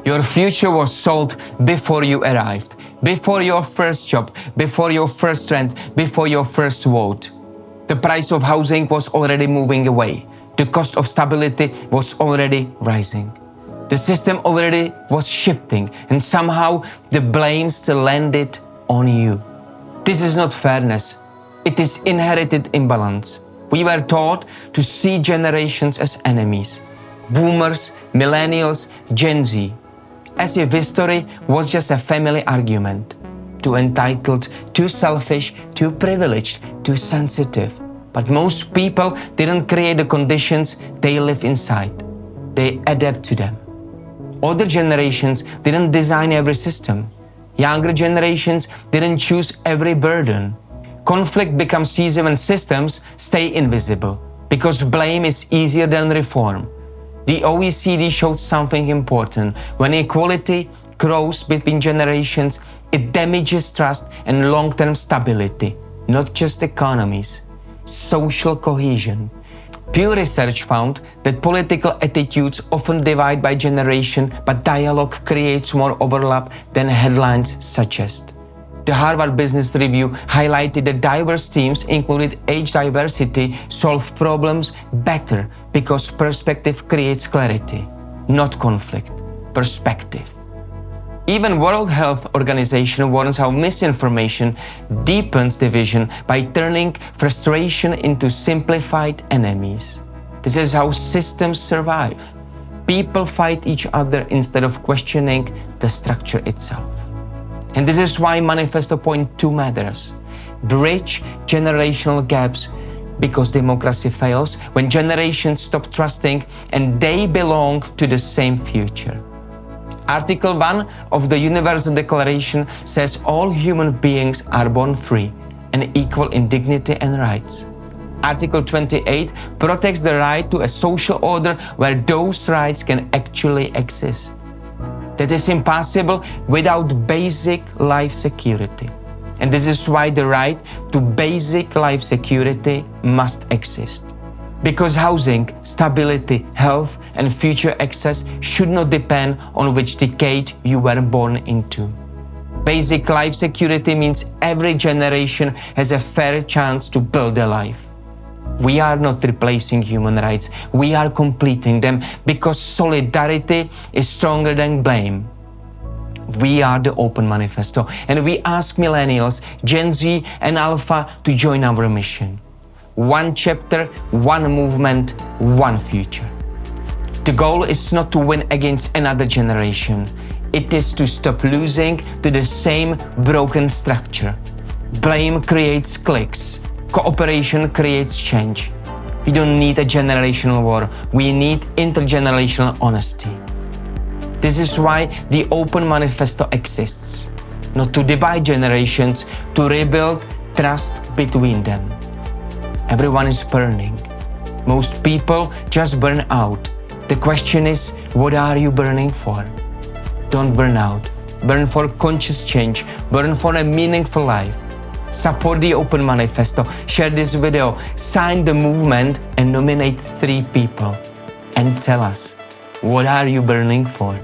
Your future was sold before you arrived, before your first job, before your first rent, before your first vote. The price of housing was already moving away. The cost of stability was already rising. The system already was shifting, and somehow the blame still landed on you. This is not fairness. It is inherited imbalance. We were taught to see generations as enemies. Boomers, millennials, Gen Z. As if history was just a family argument. Too entitled, too selfish, too privileged, too sensitive. But most people didn't create the conditions, they live inside. They adapt to them. Older generations didn't design every system. Younger generations didn't choose every burden. Conflict becomes easy when systems stay invisible, because blame is easier than reform. The OECD showed something important. When equality grows between generations, it damages trust and long-term stability, not just economies. Social cohesion. Pew Research found that political attitudes often divide by generation, but dialogue creates more overlap than headlines suggest. The Harvard Business Review highlighted that diverse teams, including age diversity, solve problems better because perspective creates clarity, not conflict. Perspective. Even World Health Organization warns how misinformation deepens division by turning frustration into simplified enemies. This is how systems survive. People fight each other instead of questioning the structure itself. And this is why Manifesto Point 2 matters. Bridge generational gaps, because democracy fails when generations stop trusting and they belong to the same future. Article 1 of the Universal Declaration says all human beings are born free and equal in dignity and rights. Article 28 protects the right to a social order where those rights can actually exist. That is impossible without basic life security. And this is why the right to basic life security must exist. Because housing, stability, health, and future access should not depend on which decade you were born into. Basic life security means every generation has a fair chance to build a life. We are not replacing human rights, we are completing them, because solidarity is stronger than blame. We are the Open Manifesto, and we ask millennials, Gen Z, and Alpha to join our mission. One chapter, one movement, one future. The goal is not to win against another generation. It is to stop losing to the same broken structure. Blame creates cliques. Cooperation creates change. We don't need a generational war. We need intergenerational honesty. This is why the Open Manifesto exists. Not to divide generations, to rebuild trust between them. Everyone is burning. Most people just burn out. The question is, what are you burning for? Don't burn out. Burn for conscious change. Burn for a meaningful life. Support the Open Manifesto. Share this video. Sign the movement and nominate 3 people. And tell us, what are you burning for?